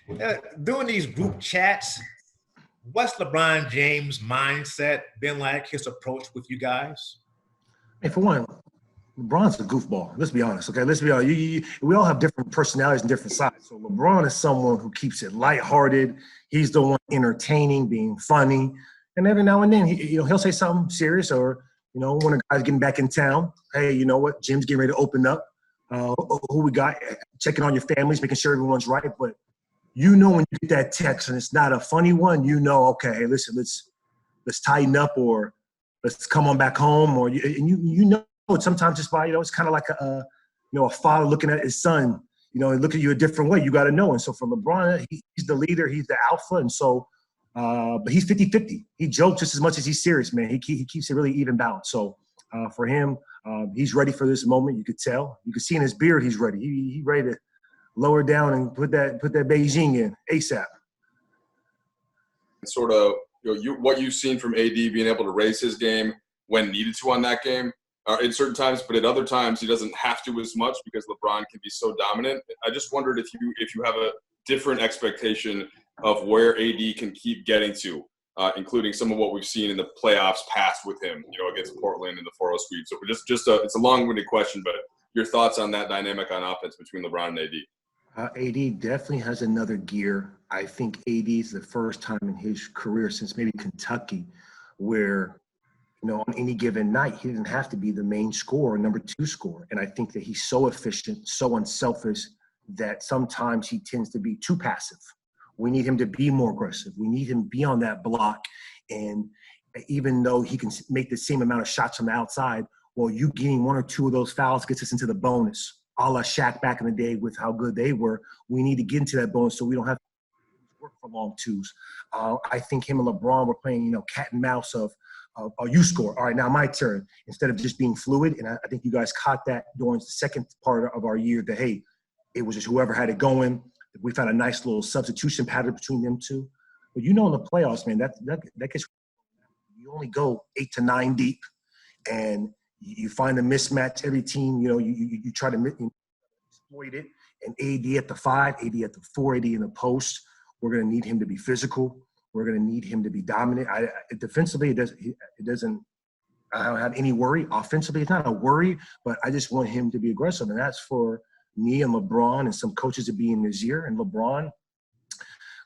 man. Doing these group chats, what's LeBron James' mindset been like, his approach with you guys? Hey, for one, LeBron's a goofball. Let's be honest, okay? Let's be honest. We all have different personalities and different sides. So LeBron is someone who keeps it lighthearted. He's the one entertaining, being funny. And every now and then, he'll say something serious, or, when a guy's getting back in town, hey, you know what? Gym's getting ready to open up. Who we got? Checking on your families, making sure everyone's right. But when you get that text and it's not a funny one, okay, hey, listen, let's tighten up, or let's come on back home, or sometimes just by it's kind of like a father looking at his son, look at you a different way. You got to know. And so for LeBron, he's the leader, he's the alpha, and so. But he's 50-50. He jokes just as much as he's serious, man. He keeps it really even balanced. So for him, he's ready for this moment. You could tell. You could see in his beard he's ready. He's ready to lower down and put that Beijing in ASAP. Sort of, what you've seen from AD being able to raise his game when needed to on that game in certain times, but at other times he doesn't have to as much because LeBron can be so dominant. I just wondered if you have a different expectation of where AD can keep getting to, including some of what we've seen in the playoffs past with him, against Portland in the 4-0 sweep. So it's a long-winded question, but your thoughts on that dynamic on offense between LeBron and AD? AD definitely has another gear. I think AD is the first time in his career since maybe Kentucky where, on any given night, he doesn't have to be the main scorer, number 2 scorer. And I think that he's so efficient, so unselfish that sometimes he tends to be too passive. We need him to be more aggressive. We need him to be on that block. And even though he can make the same amount of shots from the outside, well, you getting 1 or 2 of those fouls gets us into the bonus. A la Shaq back in the day with how good they were. We need to get into that bonus so we don't have to work for long twos. I think him and LeBron were playing, cat and mouse of you score. All right, now my turn. Instead of just being fluid. And I think you guys caught that during the second part of our year that, hey, it was just whoever had it going. We found a nice little substitution pattern between them two. But in the playoffs, man, that gets – you only go 8 to 9 deep, and you find a mismatch. Every team, you try to exploit it. And AD at the 5, AD at the 4, AD in the post, we're going to need him to be physical. We're going to need him to be dominant. Defensively, it doesn't – I don't have any worry. Offensively, it's not a worry, but I just want him to be aggressive, and that's for – me and LeBron and some coaches to be in his ear. And LeBron,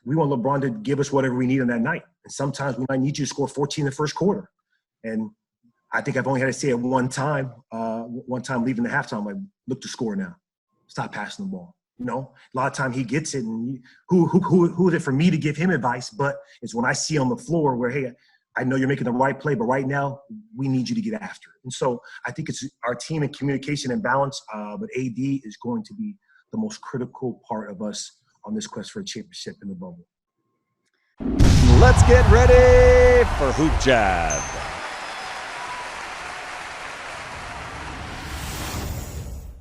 we want LeBron to give us whatever we need on that night. And sometimes we might need you to score 14 in the first quarter. And I think I've only had to say it one time leaving the halftime, like, look to score now. Stop passing the ball. A lot of time he gets it. And who is it for me to give him advice? But it's when I see on the floor where, hey, I know you're making the right play, but right now we need you to get after it. And so I think it's our team and communication and balance, but AD is going to be the most critical part of us on this quest for a championship in the bubble. Let's get ready for HoopJab.